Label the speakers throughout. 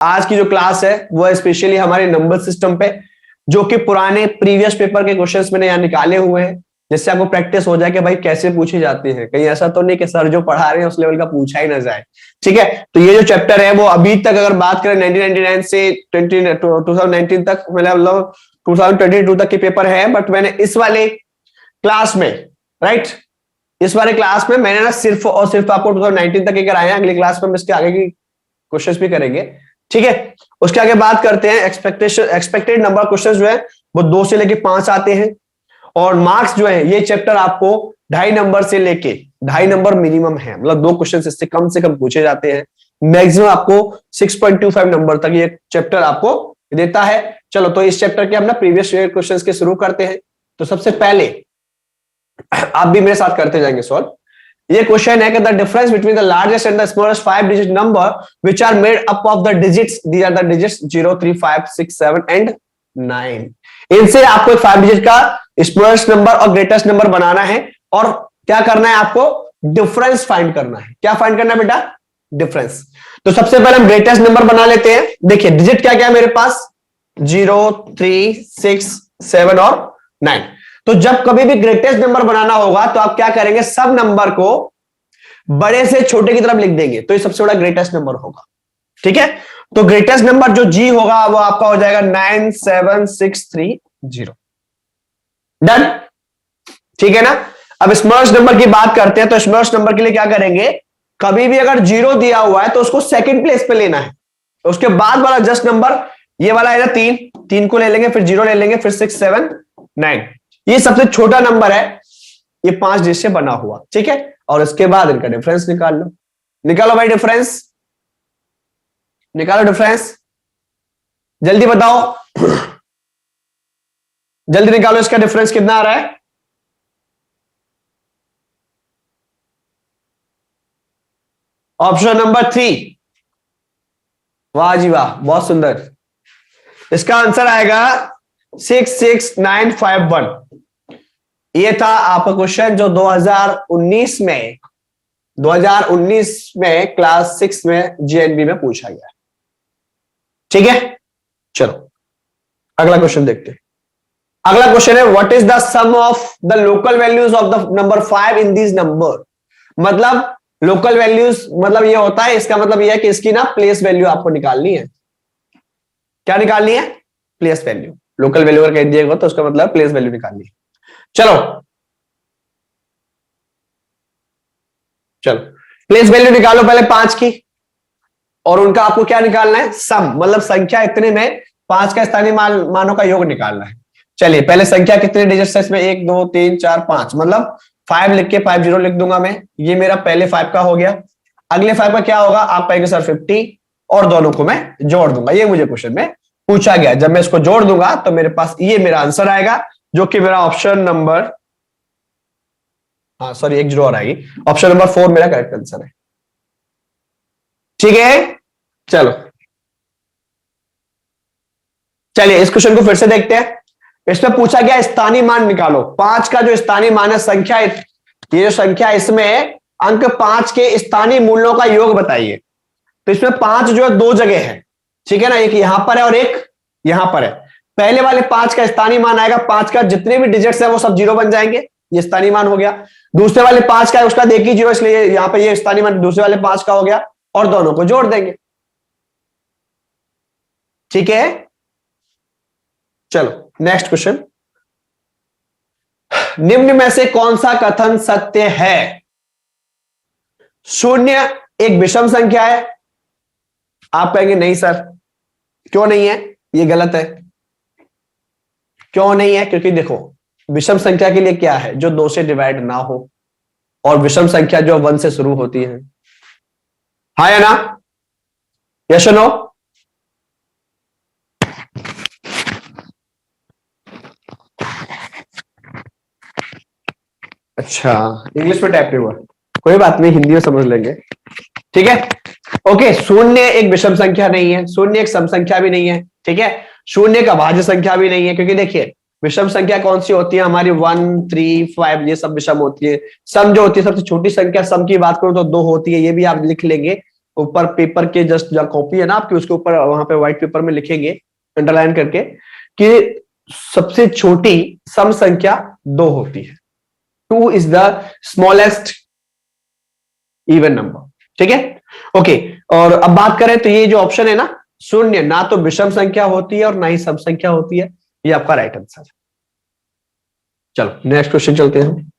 Speaker 1: आज की जो क्लास है वो स्पेशली हमारे नंबर सिस्टम पे, जो कि पुराने प्रीवियस पेपर के क्वेश्चंस मैंने यहाँ निकाले हुए हैं, जिससे आपको प्रैक्टिस हो जाए कि भाई कैसे पूछे जाते हैं। कहीं ऐसा तो नहीं कि सर जो पढ़ा रहे हैं उस लेवल का पूछा ही ना जाए। ठीक है, तो ये जो चैप्टर है वो अभी तक अगर बात करें 1999 से 2019 तक, मतलब 2022 तक के पेपर है, बट मैंने इस वाले क्लास में, राइट, इस वाले क्लास में मैंने ना सिर्फ और सिर्फ आपको 2019 तक के कराए हैं। अगली क्लास में हम इसके आगे की क्वेश्चंस भी करेंगे। ठीक है, उसके आगे बात करते हैं। एक्सपेक्टेड नंबर क्वेश्चंस जो है वो 2 से लेके 5 आते हैं, और मार्क्स जो है ये चैप्टर आपको 2.5 नंबर से लेके 2.5 नंबर मिनिमम है, मतलब 2 क्वेश्चन इससे कम से कम पूछे जाते हैं। मैक्सिमम आपको 6.25 नंबर तक ये चैप्टर आपको देता है। चलो, तो इस चैप्टर के हम ना प्रीवियस क्वेश्चन के शुरू करते हैं। तो सबसे पहले आप भी मेरे साथ करते जाएंगे सॉल्व। ये क्वेश्चन है कि the difference between the largest and the smallest 5 digit number which are made up of the digits, these are the digits 0, 3, 5, 6, 7 and 9। इनसे आपको एक 5 डिजिट का स्मॉलेस्ट नंबर और ग्रेटेस्ट नंबर बनाना है, और क्या करना है आपको, डिफरेंस फाइंड करना है। क्या फाइंड करना है बेटा, डिफरेंस। तो सबसे पहले हम ग्रेटेस्ट नंबर बना लेते हैं। देखिए डिजिट क्या क्या है मेरे पास, 0, 3, 6, 7 और 9। तो जब कभी भी ग्रेटेस्ट नंबर बनाना होगा तो आप क्या करेंगे, सब नंबर को बड़े से छोटे की तरफ लिख देंगे, तो ये सबसे बड़ा ग्रेटेस्ट नंबर होगा। ठीक है, तो ग्रेटेस्ट नंबर जो जी होगा वो आपका हो जाएगा 97630। डन, ठीक है ना। अब स्मॉलेस्ट नंबर की बात करते हैं, तो स्मॉलेस्ट नंबर के लिए क्या करेंगे, कभी भी अगर 0 दिया हुआ है तो उसको सेकंड प्लेस पे लेना है। उसके बाद वाला जस्ट नंबर ये वाला है ना 3 को ले लेंगे, फिर 0 ले लेंगे, फिर 6, 7, 9। ये सबसे छोटा नंबर है, ये 5 डिजिट से बना हुआ। ठीक है, और इसके बाद इनका डिफरेंस निकाल लो। निकालो भाई डिफरेंस, निकालो डिफरेंस, जल्दी बताओ, जल्दी निकालो इसका डिफरेंस कितना आ रहा है। ऑप्शन नंबर 3, वाह जी वाह, बहुत सुंदर। इसका आंसर आएगा 66951। ये था आपका क्वेश्चन जो 2019 में क्लास 6 में जीएनबी में पूछा गया। ठीक है, चलो अगला क्वेश्चन देखते हैं। अगला क्वेश्चन है what is the sum of the local values of the number 5 in this number. मतलब लोकल वैल्यूज मतलब ये होता है, इसका मतलब ये है कि इसकी ना प्लेस वैल्यू आपको निकालनी है। क्या निकालनी है, प्लेस वैल्यू। लोकल वैल्यू अगर कह दिया तो उसका मतलब प्लेस वैल्यू निकालनी है। चलो प्लेस वैल्यू निकालो पहले 5 की, और उनका आपको क्या निकालना है, सम, मतलब संख्या इतने में 5 का स्थानीय मानों का योग निकालना है। चलिए पहले संख्या कितने डिजिट्स है इसमें, 1, 2, 3, 4, 5, मतलब 5 लिख के 50 लिख दूंगा मैं। ये मेरा पहले 5 का हो गया। अगले 5 का क्या होगा, आप कहेंगे सर 50, और दोनों को मैं जोड़ दूंगा। ये मुझे क्वेश्चन में पूछा गया। जब मैं इसको जोड़ दूंगा तो मेरे पास ये मेरा आंसर आएगा, जो कि मेरा ऑप्शन नंबर, हाँ सॉरी एक 0 और आएगी, ऑप्शन नंबर 4 मेरा करेक्ट आंसर है। ठीक है, चलो चलिए इस क्वेश्चन को फिर से देखते हैं। इसमें पूछा गया स्थानीय मान निकालो। 5 का जो स्थानीय मान है, संख्या, ये जो संख्या इसमें अंक 5 के स्थानीय मूल्यों का योग बताइए। तो इसमें 5 जो है 2 जगह है, ठीक है ना, एक यहां पर है और एक यहां पर है। पहले वाले 5 का स्थानीय मान आएगा, 5 का जितने भी डिजिट्स है वो सब 0 बन जाएंगे, ये स्थानीय मान हो गया। दूसरे वाले 5 का है, उसका देखिए 0, इसलिए यहां पे ये स्थानीय मान दूसरे वाले 5 का हो गया, और दोनों को जोड़ देंगे। ठीक है, चलो नेक्स्ट क्वेश्चन। निम्न में से कौन सा कथन सत्य है। 0 एक विषम संख्या है। आप कहेंगे नहीं सर, क्यों नहीं है, ये गलत है। क्यों नहीं है, क्योंकि देखो विषम संख्या के लिए क्या है, जो 2 से डिवाइड ना हो, और विषम संख्या जो 1 से शुरू होती है। हाँ या ना, यस और नो। अच्छा इंग्लिश में टाइप नहीं हुआ, कोई बात नहीं, हिंदी में समझ लेंगे। ठीक है, ओके। 0 एक विषम संख्या नहीं है, 0 एक सम संख्या भी नहीं है। ठीक है, 0 एक अभाज्य संख्या भी नहीं है, क्योंकि देखिए विषम संख्या कौन सी होती है हमारी, 1, 3, 5, ये सब विषम होती है। सम जो होती है सबसे छोटी संख्या, सम की बात करूं तो 2 होती है, ये भी आप लिख लेंगे। ऊपर पेपर के जस्ट जो कॉपी है ना आपकी, उसके ऊपर वहां पे व्हाइट पेपर में लिखेंगे अंडरलाइन करके कि सबसे छोटी सम संख्या 2 होती है। 2 is the smallest even number. ठीक है, ओके। और अब बात करें तो ये जो ऑप्शन है ना, शून्य, ना तो विषम संख्या होती है और ना ही सम संख्या होती है, ये आपका राइट आंसर है। चलो नेक्स्ट क्वेश्चन चलते हैं।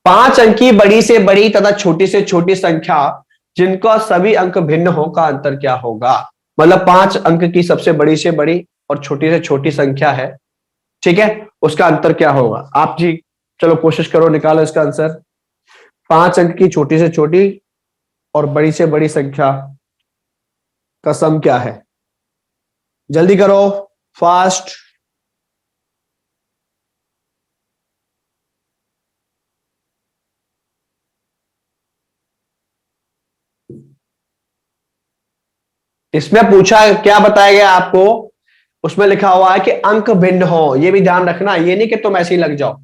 Speaker 1: 5 अंकी बड़ी से बड़ी तथा छोटी से छोटी संख्या जिनका सभी अंक भिन्न हो का अंतर क्या होगा। मतलब 5 अंक की सबसे बड़ी से बड़ी और छोटी से छोटी संख्या है, ठीक है, उसका अंतर क्या होगा। आप जी चलो कोशिश करो, निकालो इसका आंसर। 5 अंक की छोटी से छोटी और बड़ी से बड़ी संख्या का सम क्या है, जल्दी करो, फास्ट। इसमें पूछा क्या बताया गया आपको, उसमें लिखा हुआ है कि अंक भिन्न हो, ये भी ध्यान रखना, ये नहीं कि तुम ऐसे ही लग जाओ।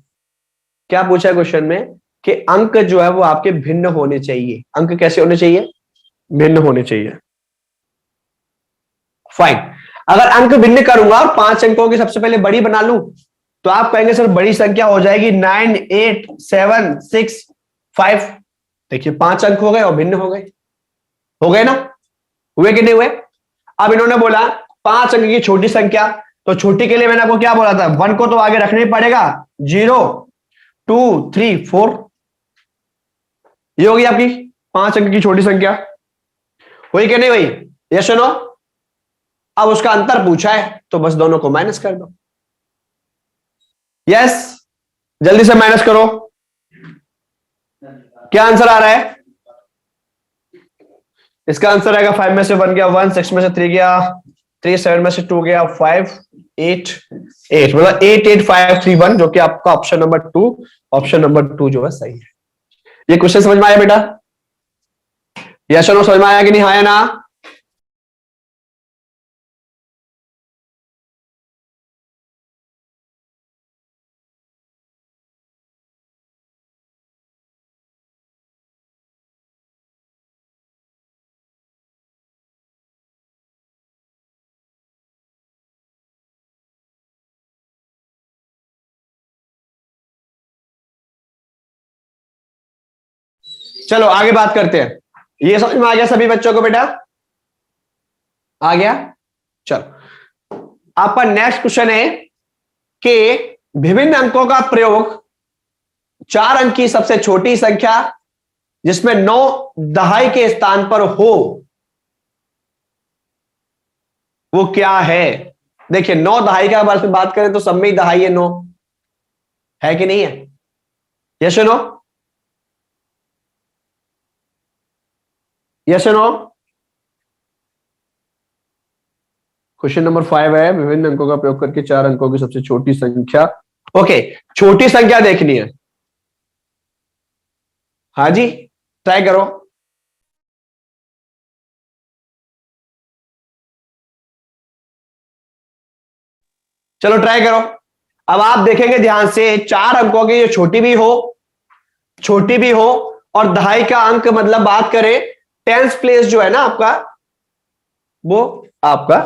Speaker 1: क्या पूछा है क्वेश्चन में कि अंक जो है वो आपके भिन्न होने चाहिए। अंक कैसे होने चाहिए, भिन्न होने चाहिए। फाइन। अगर अंक भिन्न करूंगा और 5 अंकों की सबसे पहले बड़ी बना लूं तो आप कहेंगे सर बड़ी संख्या हो जाएगी 9, 8, 7, 6, 5। देखिए 5 अंक हो गए और भिन्न हो गए ना, हुए कि नहीं हुए। अब इन्होंने बोला 5 अंक की छोटी संख्या, तो छोटी के लिए मैंने आपको क्या बोला था, 1 को तो आगे रखना ही पड़ेगा। 0, 2, 3, 4, ये होगी आपकी 5 अंक की छोटी संख्या। हुई कि नहीं हुई, यस और नो। अब उसका अंतर पूछा है तो बस दोनों को माइनस कर दो। यस, जल्दी से माइनस करो, क्या आंसर आ रहा है। इसका आंसर आएगा 5 में से 1 गया 1, 6 में से 3 गया 3, 7 में से 2 गया 5, 8, 8, मतलब 8, 8, 5, 3, 1, जो कि आपका ऑप्शन नंबर 2, ऑप्शन नंबर 2 जो है सही है। ये क्वेश्चन समझ में आया बेटा, यस और नो, समझ में आया कि नहीं आया ना। चलो आगे बात करते हैं। ये समझ में आ गया सभी बच्चों को बेटा, आ गया। चलो आपका नेक्स्ट क्वेश्चन है कि विभिन्न अंकों का प्रयोग 4 अंक की सबसे छोटी संख्या जिसमें 9 दहाई के स्थान पर हो, वो क्या है। देखिए 9 दहाई का बारे में बात करें तो सब में ही दहाई है 9, है कि नहीं है, यस और नो, यस और नो। क्वेश्चन नंबर 5 है, विभिन्न अंकों का प्रयोग करके 4 अंकों की सबसे छोटी संख्या। ओके, छोटी संख्या देखनी है, हाँ जी, ट्राई करो। चलो ट्राई करो। अब आप देखेंगे ध्यान से, 4 अंकों की जो छोटी भी हो और दहाई का अंक मतलब बात करें टेंस प्लेस जो है ना आपका, वो आपका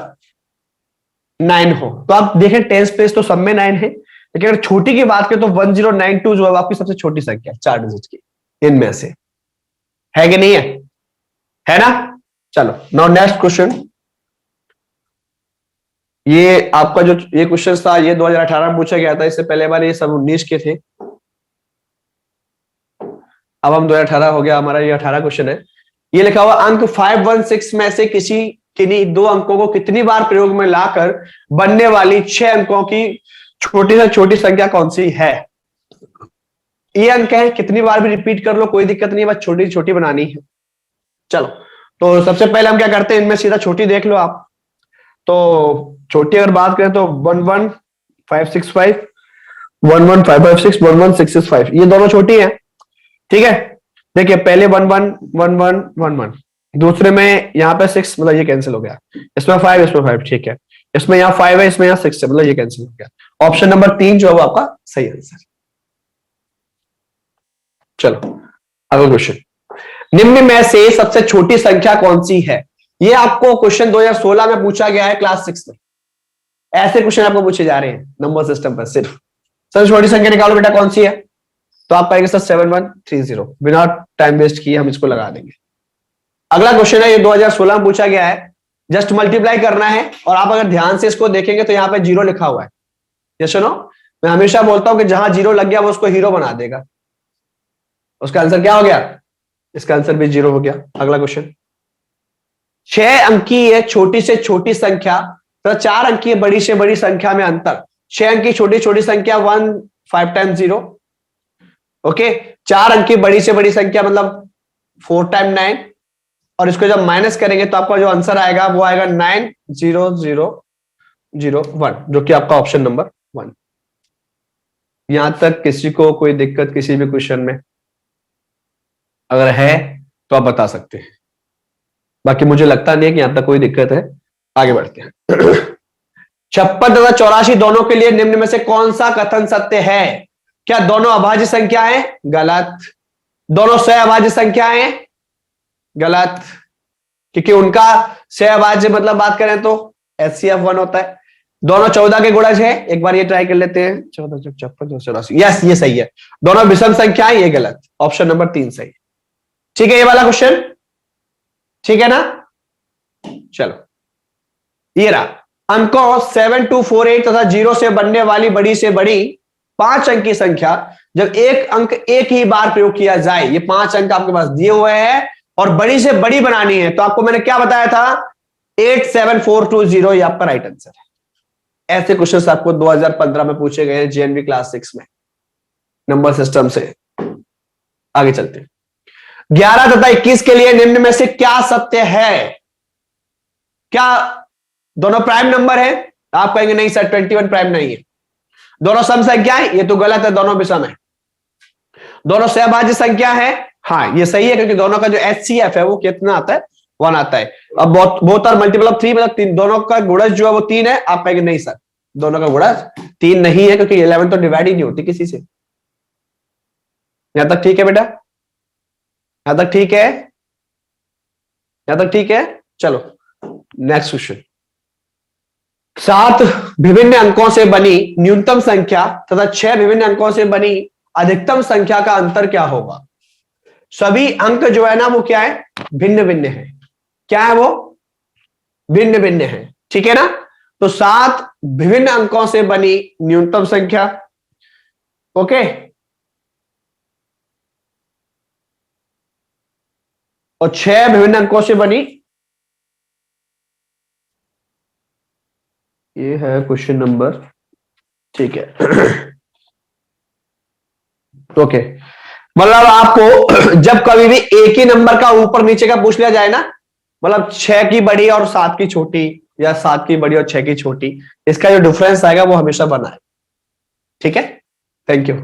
Speaker 1: 9 हो, तो आप देखें टेंस प्लेस तो सब में 9 है, लेकिन अगर छोटी की बात करें तो 1092 जो है आपकी सबसे छोटी संख्या 4 डिजिट की इनमें से, है कि नहीं है ना। चलो नाउ नेक्स्ट क्वेश्चन। ये आपका जो ये क्वेश्चन था ये 2018 में पूछा गया था, इससे पहले बार ये सब 19 के थे। अब हम 2018 हो गया हमारा, ये 18 क्वेश्चन है। ये लिखा हुआ अंक 516 में से किन्हीं 2 अंकों को कितनी बार प्रयोग में लाकर बनने वाली 6 अंकों की छोटी से छोटी संख्या कौन सी है। ये अंक है, कितनी बार भी रिपीट कर लो कोई दिक्कत नहीं, बस छोटी छोटी बनानी है। चलो तो सबसे पहले हम क्या करते हैं, इनमें सीधा छोटी देख लो आप। तो छोटी अगर बात करें तो 11565, 11556, 11665, ये दोनों छोटी हैं, ठीक है। देखिए पहले 111111, दूसरे में यहाँ पे 6, मतलब ये कैंसिल हो गया, इसमें 5, इसमें 5, ठीक है, इसमें यहाँ 5 है, इसमें यहाँ 6 है, मतलब ये कैंसिल हो गया। ऑप्शन नंबर 3 जो है वो आपका सही आंसर। चलो अगला क्वेश्चन। निम्न में से सबसे छोटी संख्या कौन सी है? ये आपको क्वेश्चन 2016 में पूछा गया है क्लास 6 में। ऐसे क्वेश्चन आपको पूछे जा रहे हैं नंबर सिस्टम पर। सिर्फ सबसे छोटी संख्या निकालो बेटा, कौन सी है? तो आप कहेंगे सर 7130। बिना टाइम वेस्ट किए हम इसको लगा देंगे। अगला क्वेश्चन है, ये 2016 में पूछा गया है, जस्ट मल्टीप्लाई करना है। और आप अगर ध्यान से इसको देखेंगे तो यहाँ पे 0 लिखा हुआ है। ये सुनो, मैं हमेशा बोलता हूं कि जहां 0 लग गया वो उसको हीरो बना देगा। उसका आंसर क्या हो गया? इसका आंसर भी 0 हो गया। अगला क्वेश्चन, 6 अंकी है छोटी से छोटी संख्या, तो 4 अंकी है बड़ी से बड़ी संख्या में अंतर। 6 अंकी छोटी छोटी संख्या 1 5 टाइम्स 0। ओके, 4 अंकी बड़ी से बड़ी संख्या मतलब 4 टाइम 9। और इसको जब माइनस करेंगे तो आपका जो आंसर आएगा वो आएगा 90001, जो कि आपका ऑप्शन नंबर 1। यहां तक किसी को कोई दिक्कत किसी भी क्वेश्चन में अगर है तो आप बता सकते हैं, बाकी मुझे लगता नहीं है कि यहां तक कोई दिक्कत है। आगे बढ़ते हैं। 56 तथा 84 दोनों के लिए निम्न में से कौन सा कथन सत्य है? क्या दोनों अभाज्य संख्या है? गलत। दोनों सहअभाज्य संख्या है? गलत, क्योंकि उनका सहअभाज्य मतलब बात करें तो HCF 1 होता है। दोनों 14 के गुणज है। एक बार ये ट्राई कर लेते हैं, 14 56 84। यस, ये सही है। दोनों विषम संख्या है, ये गलत। ऑप्शन नंबर 3 सही। ठीक है, ये वाला क्वेश्चन ठीक है ना? चलो, ये रहा। अंकों 7248 तथा 0 से बनने वाली बड़ी से बड़ी 5 अंक की संख्या जब एक अंक एक ही बार प्रयोग किया जाए, ये 5 अंक आपके पास दिए हुए हैं और बड़ी से बड़ी बनानी है, तो आपको मैंने क्या बताया था? 87420, ये आपका राइट आंसर है। ऐसे क्वेश्चन आपको 2015 में पूछे गए हैं जेएनवी क्लास 6 में नंबर सिस्टम से। आगे चलते हैं। 11 तथा 21 के लिए निम्न में से क्या सत्य है? क्या दोनों प्राइम नंबर है? आप कहेंगे नहीं सर 21 प्राइम नहीं है। दोनों सम संख्या है? ये तो गलत है, दोनों विषम है। दोनों सहभाज्य संख्या है? हाँ, ये सही है, क्योंकि दोनों का जो HCF है वो कितना आता है? 1 आता है। अब बहुत आर मल्टीपल ऑफ 3 मतलब 3, दोनों का गुणज जो है वो 3 है। आप कहेंगे नहीं सर दोनों का गुणज 3 नहीं है, क्योंकि 11 तो डिवाइड ही नहीं होती किसी से। यहां तक ठीक है बेटा? यहां तक ठीक है? यहां तक ठीक है? चलो नेक्स्ट क्वेश्चन। 7 विभिन्न अंकों से बनी न्यूनतम संख्या तथा 6 विभिन्न अंकों से बनी अधिकतम संख्या का अंतर क्या होगा? सभी अंक जो है ना वो क्या है? भिन्न भिन्न है। क्या है वो? भिन्न भिन्न है। ठीक है ना? तो 7 विभिन्न अंकों से बनी न्यूनतम संख्या, ओके, और 6 विभिन्न अंकों से बनी, ये है क्वेश्चन नंबर, ठीक है। ओके, मतलब आपको जब कभी भी एक ही नंबर का ऊपर नीचे का पूछ लिया जाए ना, मतलब 6 की बड़ी और 7 की छोटी, या 7 की बड़ी और 6 की छोटी, इसका जो डिफरेंस आएगा वो हमेशा बना है। ठीक है, थैंक यू।